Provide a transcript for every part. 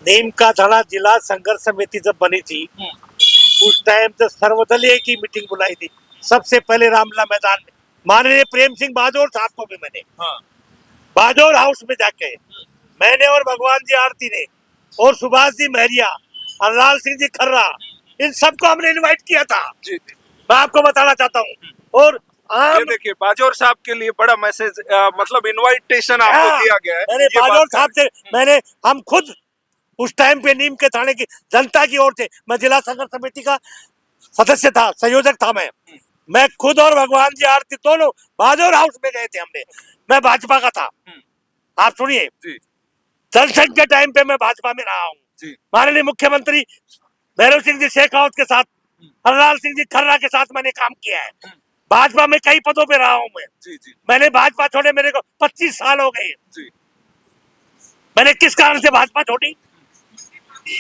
नीम का थाना जिला संघर्ष समिति जब बनी थी उस टाइम तो सर्वदलीय की मीटिंग बुलाई थी। सबसे पहले रामला मैदान में माननीय प्रेम सिंह बाजोर साहब को भी मैंने बाजोर हाउस में जाके मैंने और भगवान जी आरती ने और सुभाष जी महरिया और लाल सिंह जी खर्रा इन सबको हमने इनवाइट किया था। मैं आपको बताना चाहता हूँ। और ये देखिए बाजोर साहब के लिए बड़ा मैसेज मतलब इनवाइटेशन आपको दिया गया है। मैंने बाजोर साहब से हम खुद उस टाइम पे नीम के थाने की जनता की ओर से मैं जिला संघर्ष समिति का सदस्य था, संयोजक था। मैं खुद और भगवान जी आरती दोनों बाजोर हाउस में गए थे। मैं भाजपा का था। आप सुनिए, जनसंघ के टाइम पे मैं भाजपा में रहा हूँ। माननीय मुख्यमंत्री भैरव सिंह जी शेखावत के साथ, हरलाल सिंह जी खर्रा के साथ मैंने काम किया है। भाजपा में कई पदों पे रहा हूँ मैं। मैंने भाजपा छोड़े मेरे को 25 साल हो गए। मैंने किस कारण से भाजपा छोड़ी?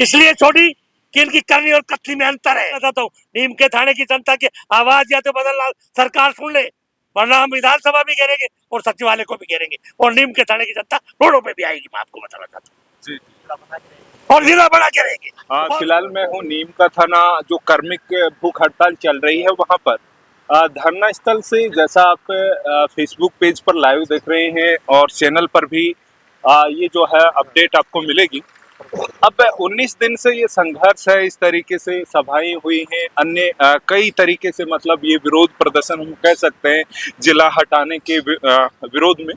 इसलिए छोड़ी कि इनकी करनी और कथनी में अंतर है। बताता हूँ, नीम के थाने की जनता की आवाज या तो बदल सरकार सुन ले, वरना हम विधानसभा भी घेरेंगे और सचिवालय को भी घेरेंगे और नीम के थाने की जनता रोडों पे भी आएगी। मैं आपको बताना चाहता हूँ और जिला बड़ा करेंगे। फिलहाल मैं हूँ नीम का थाना जो कार्मिक भूख हड़ताल चल रही है वहाँ पर धरना स्थल से, जैसा आप फेसबुक पेज पर लाइव देख रहे हैं और चैनल पर भी ये जो है अपडेट आपको मिलेगी। अब 19 दिन से ये संघर्ष है, इस तरीके से सभाएं हुई हैं, अन्य कई तरीके से मतलब ये विरोध प्रदर्शन हम कह सकते हैं जिला हटाने के विरोध में।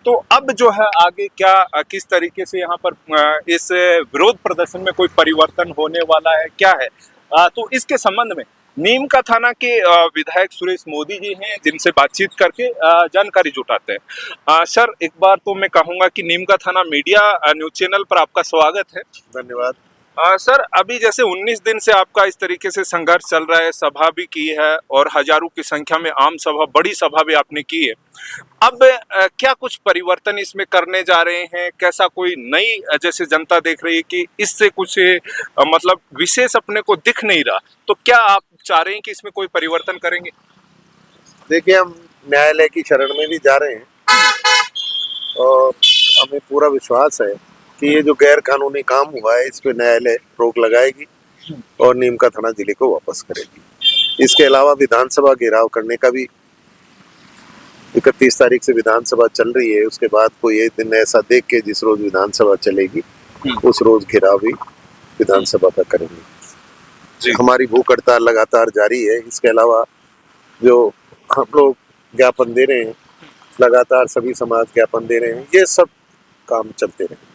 तो अब जो है आगे क्या किस तरीके से यहाँ पर इस विरोध प्रदर्शन में कोई परिवर्तन होने वाला है, क्या है, तो इसके संबंध में नीम का थाना के विधायक सुरेश मोदी जी हैं जिनसे बातचीत करके जानकारी जुटाते हैं। सर, एक बार तो मैं कहूँगा कि नीम का थाना मीडिया न्यूज चैनल पर आपका स्वागत है। धन्यवाद। सर, अभी जैसे 19 दिन से आपका इस तरीके से संघर्ष चल रहा है, सभा भी की है और हजारों की संख्या में आम सभा, बड़ी सभा भी आपने की है। अब क्या कुछ परिवर्तन इसमें करने जा रहे हैं? कैसा कोई नई जैसे जनता देख रही है कि इससे कुछ मतलब विशेष अपने को दिख नहीं रहा, तो क्या आप चाह रहे हैं कि इसमें कोई परिवर्तन करेंगे? देखिए, हम न्यायालय की शरण में भी जा रहे हैं और हमें पूरा विश्वास है कि ये जो गैर कानूनी काम हुआ है इस पे न्यायालय रोक लगाएगी और नीम का थाना जिले को वापस करेगी। इसके अलावा विधानसभा घेराव करने का भी 31 तारीख से विधानसभा चल रही है, उसके बाद कोई एक दिन ऐसा देख के जिस रोज विधानसभा चलेगी उस रोज घेराव भी विधानसभा का करेंगे। हमारी भूख हड़ताल लगातार जारी है। इसके अलावा जो हम लोग ज्ञापन दे रहे हैं, लगातार सभी समाज ज्ञापन दे रहे हैं, ये सब काम चलते रहे।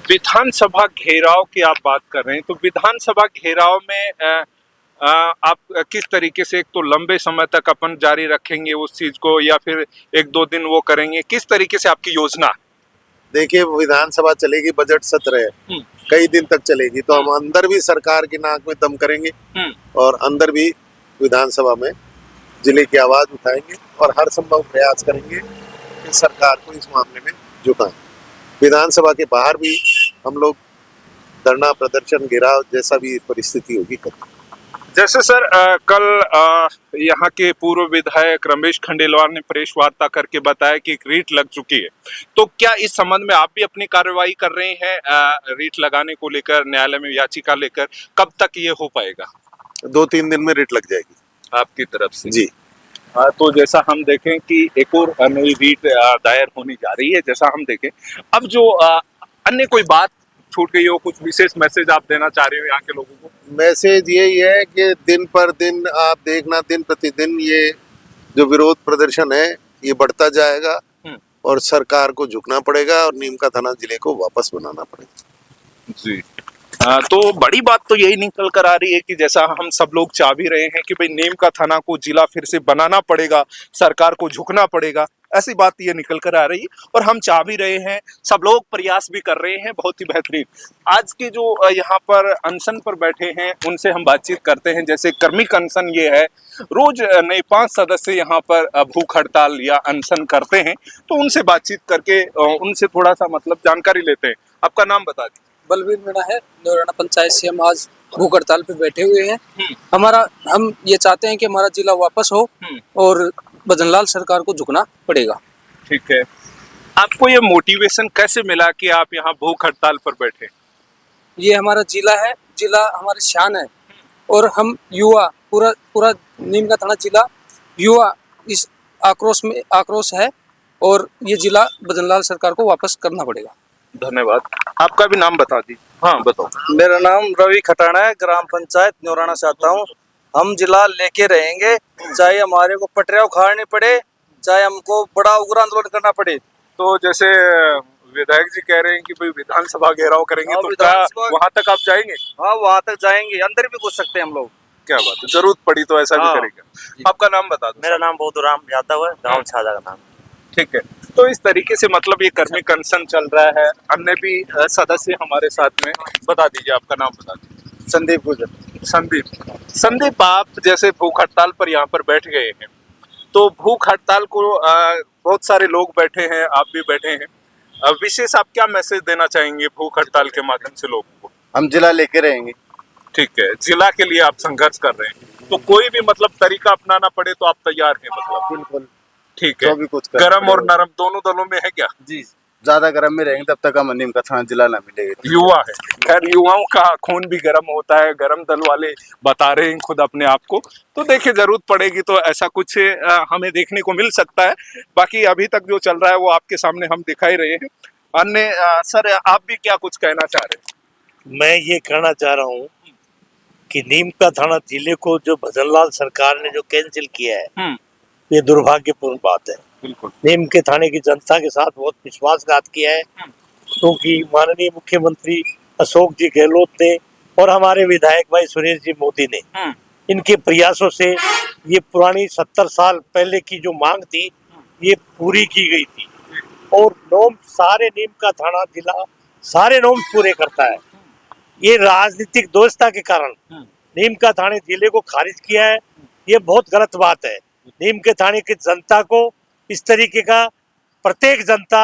विधानसभा घेराव की आप बात कर रहे हैं, तो विधानसभा घेराव में आप किस तरीके से, एक तो लंबे समय तक अपन जारी रखेंगे उस चीज को या फिर 1-2 दिन वो करेंगे, किस तरीके से आपकी योजना? देखिए, विधानसभा चलेगी, बजट सत्र है, कई दिन तक चलेगी, तो हम अंदर भी सरकार की नाक में दम करेंगे और अंदर भी विधानसभा में जिले की आवाज उठाएंगे और हर संभव प्रयास करेंगे कि सरकार को इस मामले में झुकाएं। विधानसभा के बाहर भी हम लोग धरना प्रदर्शन, घेराव जैसा भी परिस्थिति होगी करेंगे। जैसे सर कल यहाँ के पूर्व विधायक रमेश खंडेलवाल ने प्रेस वार्ता करके बताया कि रीट लग चुकी है, तो क्या इस संबंध में आप भी अपनी कार्रवाई कर रहे हैं रीट लगाने को लेकर, न्यायालय में याचिका लेकर? कब तक ये हो पाएगा? 2-3 दिन में रीट लग जाएगी आपकी तरफ से? जी। तो जैसा हम देखें कि एक और नई रीट दायर होने जा रही है, जैसा हम देखें, अब जो अन्य कोई बात छूट गई हो, कुछ विशेष मैसेज आप देना चाह रहे हो यहाँ के लोगों को? मैसेज यही है कि दिन पर दिन आप देखना, दिन प्रतिदिन ये जो विरोध प्रदर्शन है ये बढ़ता जाएगा और सरकार को झुकना पड़ेगा और नीम का थाना जिले को वापस बनाना पड़ेगा। जी। तो बड़ी बात तो यही निकल कर आ रही है कि जैसा हम सब लोग चाह भी रहे हैं कि भाई नीम का थाना को जिला फिर से बनाना पड़ेगा, सरकार को झुकना पड़ेगा, ऐसी बात ये निकल कर आ रही है और हम चाह भी रहे हैं, सब लोग प्रयास भी कर रहे हैं, बहुत ही बेहतरीन। आज के जो यहाँ पर अनशन पर बैठे हैं उनसे हम बातचीत करते हैं। जैसे कर्मिक अनशन ये है, रोज नए 5 सदस्य यहाँ पर भूख हड़ताल या अनशन करते हैं, तो उनसे बातचीत करके उनसे थोड़ा सा मतलब जानकारी लेते हैं। आपका नाम बता दीजिए। बलवीर मीणा है, नौराना पंचायत से हम आज भूख हड़ताल पे बैठे हुए हैं। हम ये चाहते हैं कि हमारा जिला वापस हो और भजनलाल सरकार को झुकना पड़ेगा। ठीक है। आपको ये मोटिवेशन कैसे मिला कि आप यहाँ भूख हड़ताल पर बैठे? ये हमारा जिला है, जिला हमारी शान है और हम युवा पूरा पूरा नीम का थाना जिला युवा इस आक्रोश है और ये जिला भजनलाल सरकार को वापस करना पड़ेगा। धन्यवाद। आपका भी नाम बता दीजिए। हाँ बताओ। मेरा नाम रवि खटाना है, ग्राम पंचायत न्योराना से आता हूँ। हम जिला लेके रहेंगे, चाहे हमारे को पटरिया उखाड़नी पड़े, चाहे हमको बड़ा उग्र आंदोलन करना पड़े। तो जैसे विधायक जी कह रहे हैं कि भाई विधानसभा घेराव करेंगे, हाँ, तो क्या वहां तक आप जाएंगे? हाँ, वहाँ तक जाएंगे, अंदर भी घुस सकते हैं हम लोग। क्या बात है, जरूरत पड़ी तो ऐसा भी हाँ। करेंगे। आपका नाम बता दो। मेरा नाम बोधुराम यादव है, गांव छाजा का नाम। ठीक है, तो इस तरीके से मतलब ये कर्मी कंसन चल रहा है। अन्य भी सदस्य हमारे साथ में, बता दीजिए आपका नाम बता दीजिए। संदीप गुजर। संदीप, आप जैसे भूख हड़ताल पर यहाँ पर बैठ गए हैं, तो भूख हड़ताल को बहुत सारे लोग बैठे हैं, आप भी बैठे हैं, विशेष आप क्या मैसेज देना चाहेंगे भूख हड़ताल के माध्यम से लोगों को? हम जिला लेके रहेंगे। ठीक है, जिला के लिए आप संघर्ष कर रहे हैं, तो कोई भी मतलब तरीका अपनाना पड़े तो आप तैयार हैं मतलब? बिल्कुल। ठीक है, जो भी कुछ कर गरम और नरम दोनों दलों में है क्या? जी, ज्यादा गर्म में रहेंगे तब तक हम नीम का थाना जिला ना मिलेगा। युवा है, खैर युवाओं का खून भी गर्म होता है, गर्म दल वाले बता रहे हैं खुद अपने आप को। तो देखिए, जरूरत पड़ेगी तो ऐसा कुछ हमें देखने को मिल सकता है। बाकी अभी तक जो चल रहा है वो आपके सामने हम दिखाई रहे हैं। अन्य सर, आप भी क्या कुछ कहना चाह रहे हैं? मैं ये कहना चाह रहा हूँ कि नीम का थाना जिले को जो भजनलाल सरकार ने जो कैंसिल किया है, ये दुर्भाग्यपूर्ण बात है। बिल्कुल। नीम के थाने की जनता के साथ बहुत विश्वासघात किया है, क्योंकि माननीय मुख्यमंत्री अशोक जी गहलोत ने और हमारे विधायक भाई सुरेश जी मोदी ने इनके प्रयासों से ये पुरानी 70 साल पहले की जो मांग थी ये पूरी की गई थी और नॉर्म सारे नीम का थाना जिला सारे नॉर्म्स पूरे करता है। ये राजनीतिक दोस्ता के कारण नीम का थाने जिले को खारिज किया है, ये बहुत गलत बात है। नीम के थाने की जनता को इस तरीके का प्रत्येक जनता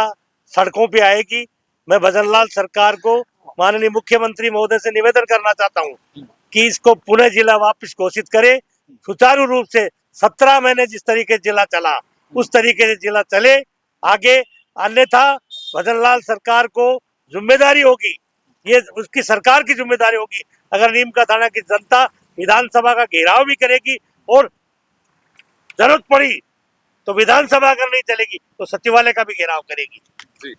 सड़कों पे आएगी। मैं भजनलाल सरकार को माननीय मुख्यमंत्री महोदय से निवेदन करना चाहता हूं कि इसको पुनः जिला वापस घोषित करे, सुचारू रूप से 17 महीने जिस तरीके से जिला चला उस तरीके से जिला चले आगे, अन्यथा भजनलाल सरकार को जिम्मेदारी होगी, ये उसकी सरकार की जिम्मेदारी होगी अगर नीम का थाना की जनता विधानसभा का घेराव भी करेगी और जरूरत पड़ी तो विधानसभा अगर नहीं चलेगी तो सचिवालय का भी घेराव करेगी। जी,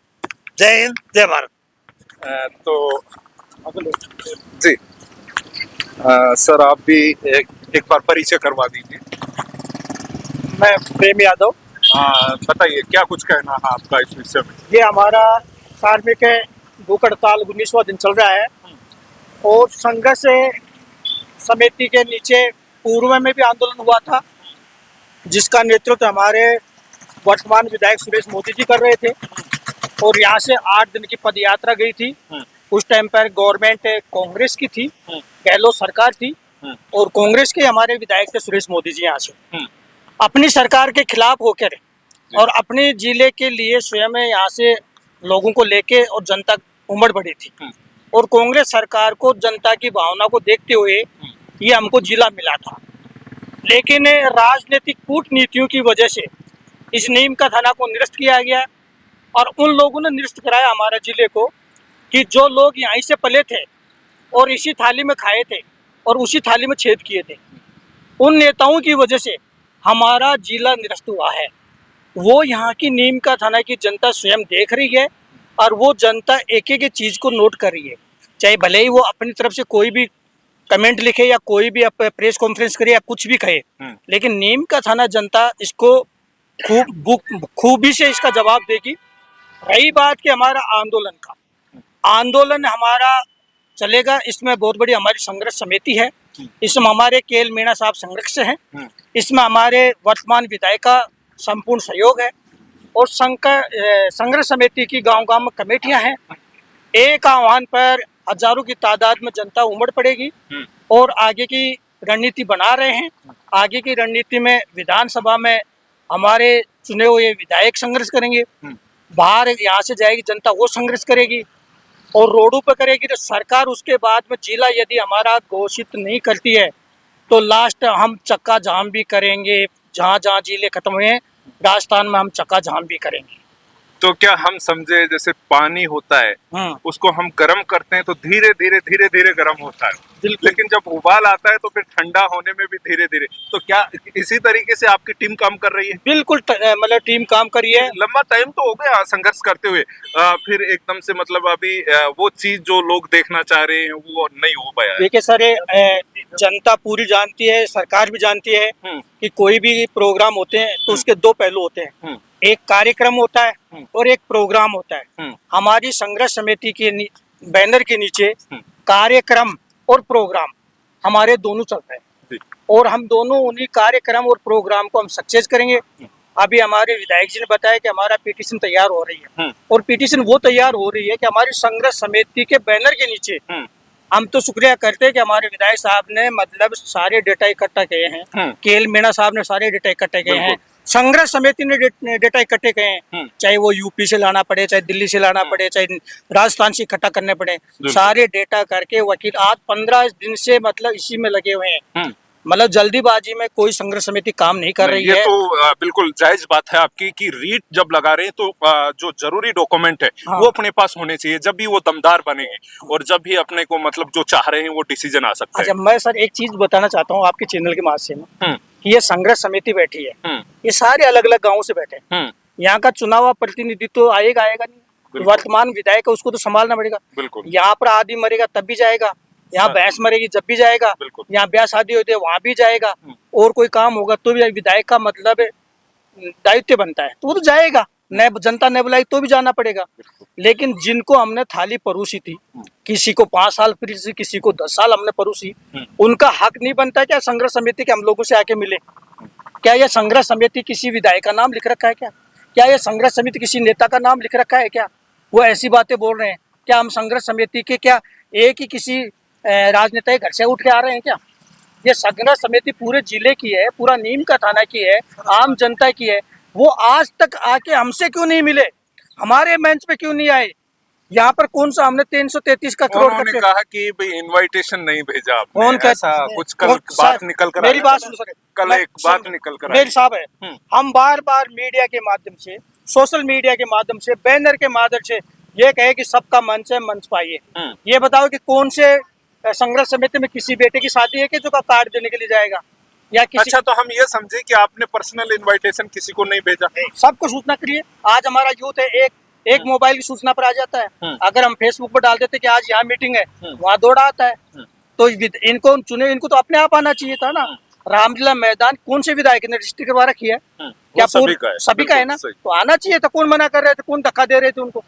जय हिंद, जय भारत। तो जी सर, आप भी एक बार परिचय करवा दीजिए। मैं प्रेम यादव। बताइए क्या कुछ कहना है आपका इस विषय में? ये हमारा कार्मिक भूख हड़ताल 19वां दिन चल रहा है और संघर्ष समिति के नीचे पूर्व में भी आंदोलन हुआ था, जिसका नेतृत्व हमारे वर्तमान विधायक सुरेश मोदी जी कर रहे थे और यहाँ से 8 दिन की पद यात्रा गई थी। उस टाइम पर गवर्नमेंट कांग्रेस की थी, गहलोत सरकार थी और कांग्रेस के हमारे विधायक थे सुरेश मोदी जी। यहाँ से अपनी सरकार के खिलाफ होकर और अपने जिले के लिए स्वयं यहाँ से लोगों को लेके और जनता उमड़ पड़ी थी और कांग्रेस सरकार को जनता की भावना को देखते हुए ये हमको जिला मिला था। लेकिन राजनीतिक कूटनीतियों की वजह से इस नीम का थाना को निरस्त किया गया और उन लोगों ने निरस्त कराया हमारे जिले को कि जो लोग यहीं से पले थे और इसी थाली में खाए थे और उसी थाली में छेद किए थे, उन नेताओं की वजह से हमारा जिला निरस्त हुआ है। वो यहाँ की नीम का थाना की जनता स्वयं देख रही है और वो जनता एक एक चीज़ को नोट कर रही है, चाहे भले ही वो अपनी तरफ से कोई भी कमेंट लिखे या कोई भी प्रेस कॉन्फ्रेंस करे या कुछ भी कहे, लेकिन नीम का थाना जनता इसको खूबी से इसका जवाब देगी। रही बात कि हमारा आंदोलन हमारा चलेगा, इसमें बहुत बड़ी हमारी संघर्ष समिति है, इसमें हमारे केएल मीणा साहब संरक्षक हैं, इसमें हमारे वर्तमान विधायक का संपूर्ण सहयोग है और संघर्ष समिति की गांव-गांव में कमेटियां हैं। एक आह्वान पर हजारों की तादाद में जनता उमड़ पड़ेगी और आगे की रणनीति बना रहे हैं। आगे की रणनीति में विधानसभा में हमारे चुने हुए विधायक संघर्ष करेंगे, बाहर यहाँ से जाएगी जनता वो संघर्ष करेगी और रोडों पर करेगी। तो सरकार उसके बाद में जिला यदि हमारा घोषित नहीं करती है तो लास्ट हम चक्का जाम भी करेंगे। जहाँ जहाँ जिले खत्म हुए हैं राजस्थान में हम चक्का जाम भी करेंगे। तो क्या हम समझे जैसे पानी होता है उसको हम गर्म करते हैं तो धीरे धीरे धीरे धीरे गर्म होता है, लेकिन जब उबाल आता है तो फिर ठंडा होने में भी धीरे धीरे, तो क्या इसी तरीके से आपकी टीम काम कर रही है? बिल्कुल मतलब टीम काम करी है। लंबा टाइम तो हो गया संघर्ष करते हुए, फिर एकदम से मतलब अभी वो चीज जो लोग देखना चाह रहे हैं वो नहीं हो पाया है। देखिए सर, जनता पूरी जानती है, सरकार भी जानती है कि कोई भी प्रोग्राम होते हैं तो उसके दो पहलू होते हैं, एक कार्यक्रम होता है और एक प्रोग्राम होता है। हमारी संघर्ष समिति के बैनर के नीचे कार्यक्रम और प्रोग्राम हमारे दोनों चल रहे हैं और हम दोनों उन्हीं कार्यक्रम और प्रोग्राम को हम सक्सेस करेंगे। अभी हमारे विधायक जी ने बताया कि हमारा पिटीशन तैयार हो रही है और पिटीशन वो तैयार हो रही है कि हमारी संघर्ष समिति के बैनर के नीचे हम तो शुक्रिया करते हैं कि हमारे विधायक साहब ने मतलब सारे डेटा इकट्ठा किए हैं, केएल मीणा साहब ने सारे डेटा इकट्ठे किए हैं, संघर्ष समिति ने डेटा इकट्ठे किए हैं, चाहे वो यूपी से लाना पड़े, चाहे दिल्ली से लाना पड़े, चाहे राजस्थान से इकट्ठा करने पड़े, सारे डेटा करके वकील आज 15 दिन से मतलब इसी में लगे हुए हैं। मतलब जल्दीबाजी में कोई संघर्ष समिति काम नहीं कर रही है। ये तो बिल्कुल जायज बात है आपकी कि रीट जब लगा रहे हैं तो जो जरूरी डॉक्यूमेंट है वो अपने पास होने चाहिए, जब भी वो दमदार बनेंगे और जब भी अपने को मतलब जो चाह रहे हैं वो डिसीजन आ सकता है। अच्छा, मैं सर एक चीज बताना चाहता हूँ आपके चैनल के माध्यम से कि ये संघर्ष समिति बैठी है, ये सारे अलग अलग गाँव से बैठे हैं, यहाँ का चुनाव प्रतिनिधित्व तो आएगा नहीं, वर्तमान विधायक है उसको तो संभालना पड़ेगा। यहाँ पर आदमी मरेगा तब भी जाएगा, यहाँ भैंस मरेगी जब भी जाएगा, यहाँ ब्याह शादी होती है वहां भी जाएगा, और कोई काम होगा तो भी विधायक का मतलब दायित्व बनता है तो वो तो जाएगा, न जनता ने बुलाई तो भी जाना पड़ेगा। लेकिन जिनको हमने थाली परोसी थी, किसी को 5 साल परोसी, किसी को 10 साल हमने परोसी, उनका हक नहीं बनता क्या संघर्ष समिति के हम लोगों से आके मिले? क्या यह संघर्ष समिति किसी विधायक का नाम लिख रखा है क्या यह संघर्ष समिति किसी नेता का नाम लिख रखा है क्या? वो ऐसी बातें बोल रहे हैं क्या? हम संघर्ष समिति के क्या एक ही किसी राजनेता के घर से उठ के आ रहे हैं क्या? ये संघर्ष समिति पूरे जिले की है, पूरा नीम का थाना की है, आम जनता की है। वो आज तक आके हमसे क्यों नहीं मिले, हमारे मंच पे क्यों नहीं आए? यहाँ पर कौन सा हमने 333 का करोड़ उन्होंने कहा कि भाई इनविटेशन नहीं भेजा आपने, कौन ऐसा कुछ कल बात निकल कर मेरी बात सुन सके, कल एक बात निकल कर मेरी साहब है, हम बार बार मीडिया के माध्यम से, सोशल मीडिया के माध्यम से, बैनर के माध्यम से ये कहे कि सबका मंच है, मंच पाइए। ये बताओ कि कौन से संघर्ष समिति में किसी बेटे की शादी है कि जो का कार्ड देने के लिए जाएगा या किसी? अच्छा, तो हम ये समझे कि आपने पर्सनल इनविटेशन किसी को नहीं भेजा? सबको सूचना करिए। आज हमारा यूथ है, एक मोबाइल की सूचना पर आ जाता है। अगर हम फेसबुक पर डाल देते कि आज यहाँ मीटिंग है, वहाँ दौड़ा आता है। तो इनको चुने, इनको तो अपने आप आना चाहिए था ना। रामलीला मैदान कौन से विधायक ने रजिस्ट्री करवा रखी है? क्या सभी का है ना? तो आना चाहिए था। कौन मना कर रहे थे, कौन धक्का दे रहे थे उनको?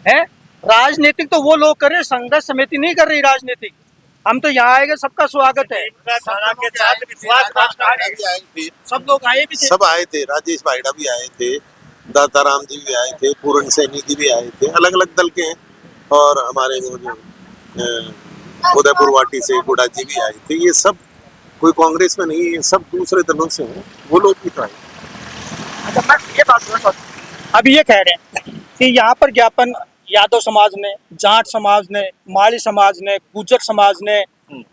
है राजनीतिक तो वो लोग कर रहे, संघर्ष समिति नहीं कर रही राजनीतिक। हम तो यहाँ आएंगे, सबका स्वागत है। सब लोग आए भी थे, सब आए थे, राजेश भाईडा भी आए थे, दाताराम जी भी आए थे, पूर्ण सैनी जी भी आए थे, अलग अलग दल के हैं। और हमारे वो जो उदयपुर वाटी से गुडा जी भी आए थे। ये सब कोई कांग्रेस में नहीं है, सब दूसरे दलों से हैं, वो लोग भी तो आए। अच्छा, मैं ये बात अभी ये कह रहे हैं कि यहाँ पर ज्ञापन यादव समाज ने, जाट समाज ने, माली समाज ने, गुर्जर समाज ने,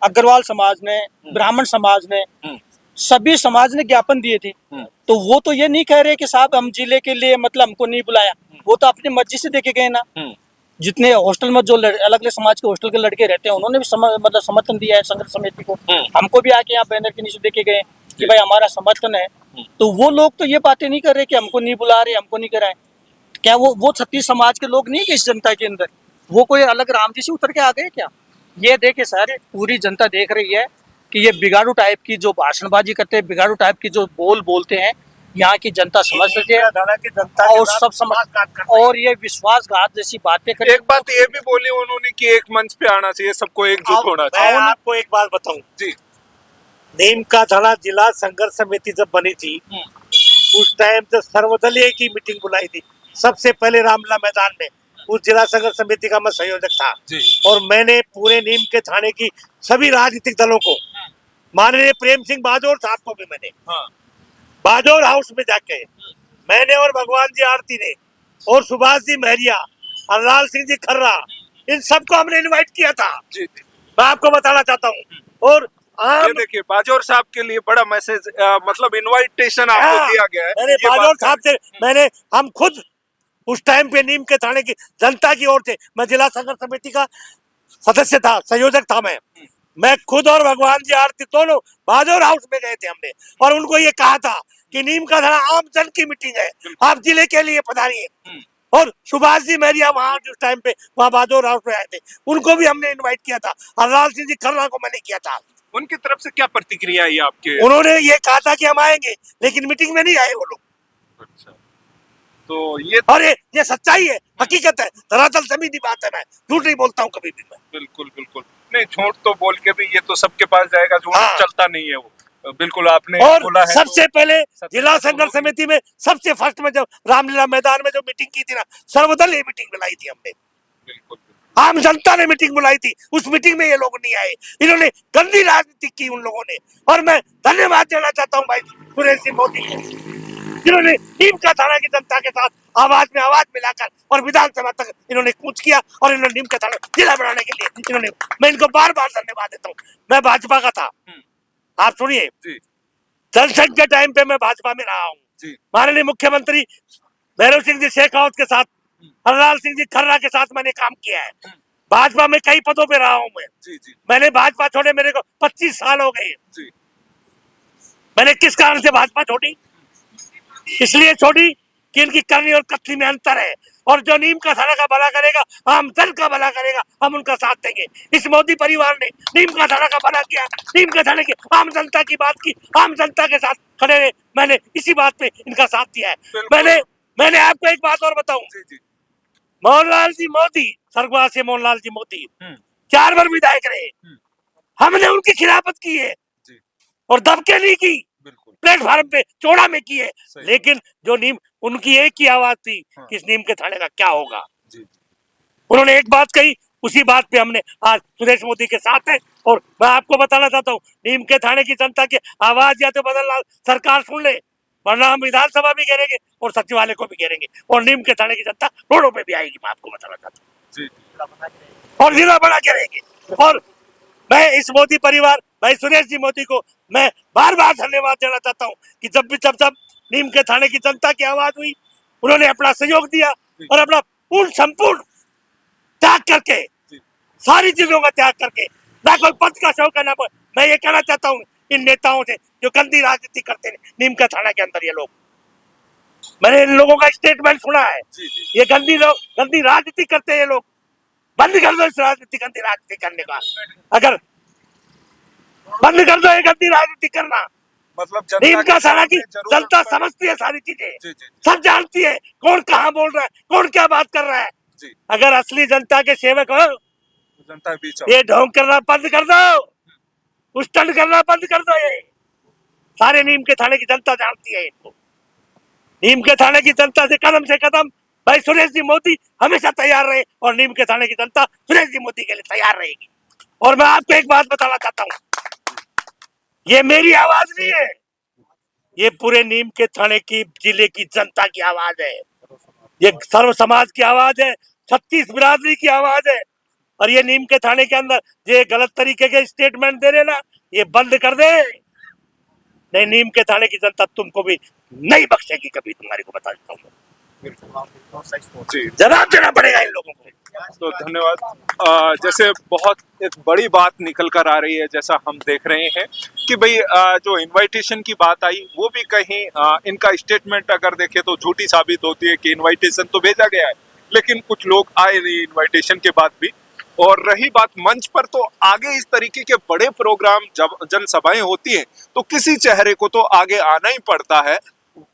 अग्रवाल समाज ने, ब्राह्मण समाज ने, सभी समाज ने ज्ञापन दिए थे। तो वो तो ये नहीं कह रहे कि साहब हम जिले के लिए मतलब हमको नहीं बुलाया, वो तो अपनी मर्जी से देके गए ना। जितने हॉस्टल में जो अलग अलग समाज के हॉस्टल के लड़के रहते हैं उन्होंने भी मतलब समर्थन दिया है संघर्ष समिति को। हमको भी आके यहाँ बैनर के नीचे देके गए कि भाई हमारा समर्थन है। तो वो लोग तो ये बातें नहीं कर रहे कि हमको नहीं बुला रहे, हमको नहीं कराए। क्या वो 36 समाज के लोग नहीं है इस जनता के अंदर? वो कोई अलग राम जी से उतर के आ गए क्या? ये देखे सर, पूरी जनता देख रही है कि ये बिगाड़ू टाइप की जो भाषणबाजी करते हैं, बिगाड़ू टाइप की जो बोलते हैं, यहाँ की जनता समझ रही है और सब समझ, और ये विश्वासघात जैसी बातें करें। एक बात ये भी बोली उन्होंने कि एक मंच पे आना चाहिए, सबको एकजुट होना चाहिए। मैं आपको एक बात बताऊं जी, नीम का थाना जिला संघर्ष समिति जब बनी थी उस टाइम तो सर्वदलीय की मीटिंग बुलाई थी सबसे पहले रामलीला मैदान में। उस जिला संघर्ष समिति का मैं संयोजक था और मैंने पूरे नीम के थाने की सभी राजनीतिक दलों को, माननीय प्रेम सिंह बाजौर साहब को भी मैंने बाजौर हाउस में जाके मैंने और भगवान जी आरती ने और सुभाष जी महरिया और लाल सिंह जी खर्रा, इन सबको हमने इनवाइट किया था। मैं आपको बताना चाहता हूँ। और ये देखिए बाजौर साहब के लिए बड़ा मैसेज, मतलब इन्विटेशन आपको दिया गया है। मैंने बाजौर साहब से हम खुद उस टाइम पे नीम के थाने की जनता की ओर से, मैं जिला संघर्ष समिति का सदस्य था, संयोजक था मैं खुद और भगवान जी आरती दोनों बाजौर हाउस में गए थे हमने, और उनको ये कहा था कि नीम का थाना आम जन की मीटिंग है, आप जिले के लिए पधारिए। और सुभाष जी मेरिया वहां जिस टाइम पे वहां बाजौर हाउस में आए थे, उनको भी हमने इनवाइट किया था, हरलाल सिंह जी खर्रा को मैंने किया था। उनकी तरफ से क्या प्रतिक्रिया आई आपके? उन्होंने ये कहा था कि हम आएंगे, लेकिन मीटिंग में नहीं आए वो लोग। अच्छा, तो ये और ये सच्चाई है, हकीकत है, धरातल जमीनी बात है, मैं झूठ नहीं बोलता हूँ कभी भी मैं। बिल्कुल बिल्कुल नहीं, झूठ तो बोल के भी ये तो सबके पास जाएगा, झूठ हाँ। चलता नहीं है वो। बिल्कुल आपने और बोला है। सबसे पहले सत्य जिला तो संघर्ष समिति में सबसे फर्स्ट में जब रामलीला मैदान में जो मीटिंग की थी ना, सर्वदलीय मीटिंग बुलाई थी हमने, बिल्कुल आम जनता ने मीटिंग बुलाई थी, उस मीटिंग में ये लोग नहीं आए, इन्होंने गंदी राजनीति की उन लोगों ने। और मैं धन्यवाद देना चाहता हूँ भाई सुरेश सिंह मोदी को, जिन्होंने नीम का थाना की जनता के साथ आवाज में आवाज मिलाकर और विधानसभा तक इन्होंने कूच किया, और इन्होंने नीम का थाना जिला बनाने के लिए इन्होंने, मैं इनको बार बार धन्यवाद देता हूँ। मैं भाजपा का था, आप सुनिए, जी जनसंघ के टाइम पे मैं भाजपा में रहा हूँ, जी माननीय मुख्यमंत्री भैरव सिंह जी शेखावत के साथ, हरलाल सिंह जी खर्रा के साथ मैंने काम किया है। भाजपा में कई पदों पे रहा हूँ मैं। जी जी मैंने भाजपा छोड़े मेरे को 25 साल हो गए। जी मैंने किस कारण से भाजपा छोड़ी? इसलिए छोड़ी कि इनकी करनी और कथनी में अंतर है, और जो नीम का थाना का भला करेगा, आम जन का भला करेगा, हम उनका साथ देंगे। इस मोदी परिवार ने नीम का थाना का भला किया, नीम का थाने की आम जनता की बात की, आम जनता के साथ खड़े रहे, मैंने इसी बात पे इनका साथ दिया है। मैंने आपको एक बात और बताऊं, जी जी मोहनलाल जी मोदी, स्वर्गवासी मोहनलाल जी मोदी 4 बार विधायक रहे, हमने उनकी खिलाफत की है जी और दबके नहीं की, बिल्कुल प्लेटफार्म पे चौड़ा में की है। सही। लेकिन जो नीम, उनकी एक ही आवाज थी हाँ। कि इस नीम के थाने का क्या होगा। जी उन्होंने एक बात कही, उसी बात पे हमने आज सुरेश मोदी के साथ है। और मैं आपको बताना चाहता हूँ, नीम के थाने की जनता की आवाज या तो बदलना सरकार सुन ले, वरना हम विधानसभा भी घेरेंगे और सचिवालय को भी घेरेंगे, और नीम के थाने की जनता रोडों पे भी आएगी। मैं आपको बताना चाहता हूँ, जी और जिला बड़ा करेंगे। और मैं इस मोदी परिवार, भाई सुरेश जी मोदी को मैं बार बार धन्यवाद देना चाहता हूँ कि जब नीम के थाने की जनता की आवाज हुई, उन्होंने अपना सहयोग दिया और अपना पूर्ण संपूर्ण त्याग करके, सारी चीजों का त्याग करके, ना कोई पद का शौक है ना। मैं ये कहना चाहता हूँ इन नेताओं से जो गंदी राजनीति करते हैं नीम का थाना के अंदर, ये लोग, मैंने इन लोगों का स्टेटमेंट सुना है, जी जी ये गंदी राजनीति करते हैं ये लोग। बंद कर दो इस राजनीति, गंदी राजनीति करने का, अगर बंद कर दो ये गंदी राजनीति करना। मतलब नीम का थाना की जरूरत जनता पड़े- समझती है सारी चीजें, जी जी सब जानती है कौन कहाँ बोल रहा है, कौन क्या बात कर रहा है। जी अगर असली जनता के सेवक हो, जनता बीच ये ढोंग करना बंद कर दो, उष्टन करना बंद कर दो। ये सारे नीम के थाने की जनता जानती है इनको। नीम के थाने की जनता से कदम भाई सुरेश जी मोदी हमेशा तैयार रहे, और नीम के थाने की जनता सुरेश जी मोदी के लिए तैयार रहेगी। और मैं आपको एक बात बताना चाहता हूँ, ये मेरी आवाज नहीं है, ये पूरे नीम के थाने की जिले की जनता की आवाज है, ये सर्व समाज की आवाज है, 36 बिरादरी की आवाज है। और ये नीम के थाने के अंदर ये गलत तरीके के स्टेटमेंट दे रहे ना, ये बंद कर दे, नहीं नीम के थाने की जनता तुमको भी नहीं बख्शेगी कभी, तुम्हारे को बता देता हूँ। जी जवाब देना पड़ेगा इन लोगों को। तो धन्यवाद। जैसे बहुत एक बड़ी बात निकल कर आ रही है, जैसा हम देख रहे हैं कि भाई जो इनविटेशन की बात आई, वो भी कहीं इनका स्टेटमेंट अगर देखें तो झूठी साबित होती है कि इनविटेशन तो भेजा गया है, लेकिन कुछ लोग आए नहीं इनविटेशन के बाद भी। और रही बात मंच पर, तो आगे इस तरीके के बड़े प्रोग्राम जब जनसभाएं होती हैं तो किसी चेहरे को तो आगे आना ही पड़ता है।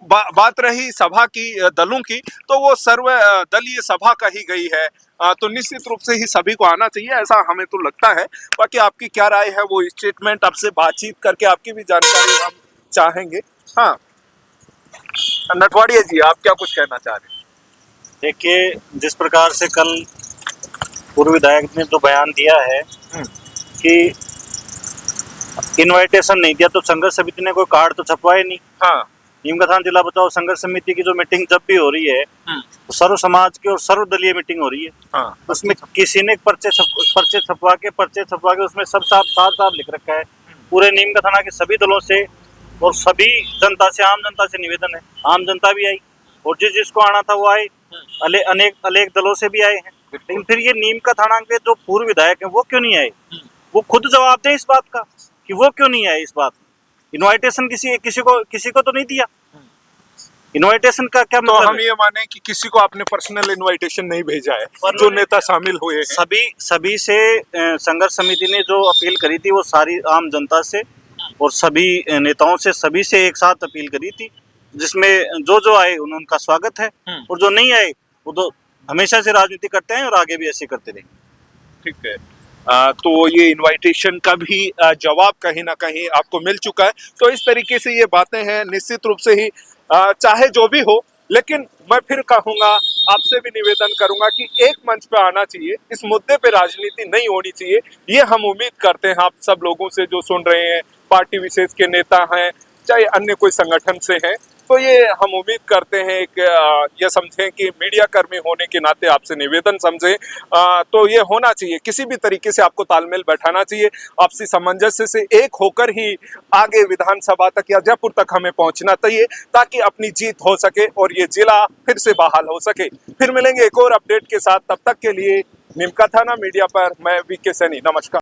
बात रही सभा की, दलों की, तो वो सर्व दलीय सभा कही गई है, तो निश्चित रूप से ही सभी को आना चाहिए, ऐसा हमें तो लगता है। बाकी आपकी क्या राय है वो स्टेटमेंट आपसे बातचीत करके आपकी भी जानकारी हम चाहेंगे। हाँ नटवाड़िया जी, आप क्या कुछ कहना चाह रहे हैं? देखिए, जिस प्रकार से कल पूर्व विधायक ने जो बयान दिया है कि इनविटेशन नहीं दिया, तो संघर्ष समिति ने कोई कार्ड तो छपवाए नहीं। हाँ नीम का थाना जिला बचाओ संघर्ष समिति की जो मीटिंग जब भी हो रही है, तो सर्व समाज की और सर्वदलीय मीटिंग हो रही है। हाँ उसमें किसी ने पर्चे छपवा के उसमें सब साफ लिख रखा है। पूरे नीम का थाना के सभी दलों से और सभी जनता से, आम जनता से निवेदन है, आम जनता भी आई और जिसको आना था वो आए, अनेक दलों से भी आए हैं, लेकिन फिर ये नीम का थाना के जो पूर्व विधायक हैं वो क्यों नहीं आए? वो खुद जवाब दें इस बात का कि वो क्यों नहीं आए। इस बात इनवाइटेशन किसी को तो नहीं दिया। इनवाइटेशन का क्या तो मतलब हम है? ये माने कि किसी को आपने पर्सनल इनविटेशन नहीं भेजा है, जो नेता शामिल हुए हैं। सभी से संघर्ष समिति ने जो अपील करी थी वो सारी आम जनता से और सभी नेताओं से, सभी से एक साथ अपील करी थी, जिसमें जो आए उनका स्वागत है और जो नहीं आए वो तो हमेशा से राजनीति करते हैं और आगे भी ऐसे करते रहेंगे। ठीक है। तो ये इनविटेशन का भी जवाब कहीं ना कहीं आपको मिल चुका है। तो इस तरीके से ये बातें हैं, निश्चित रूप से ही चाहे जो भी हो, लेकिन मैं फिर कहूंगा, आपसे भी निवेदन करूंगा कि एक मंच पे आना चाहिए, इस मुद्दे पे राजनीति नहीं होनी चाहिए। ये हम उम्मीद करते हैं आप सब लोगों से जो सुन रहे हैं, पार्टी विशेष के नेता हैं चाहे अन्य कोई संगठन से हैं, तो ये हम उम्मीद करते हैं कि ये समझें कि मीडिया कर्मी होने के नाते आपसे निवेदन समझें। तो ये होना चाहिए, किसी भी तरीके से आपको तालमेल बैठाना चाहिए, आपसी सामंजस्य से एक होकर ही आगे विधानसभा तक या जयपुर तक हमें पहुंचना चाहिए, ताकि अपनी जीत हो सके और ये जिला फिर से बहाल हो सके। फिर मिलेंगे एक और अपडेट के साथ, तब तक के लिए नीम का थाना मीडिया पर मैं वीके सैनी, नमस्कार।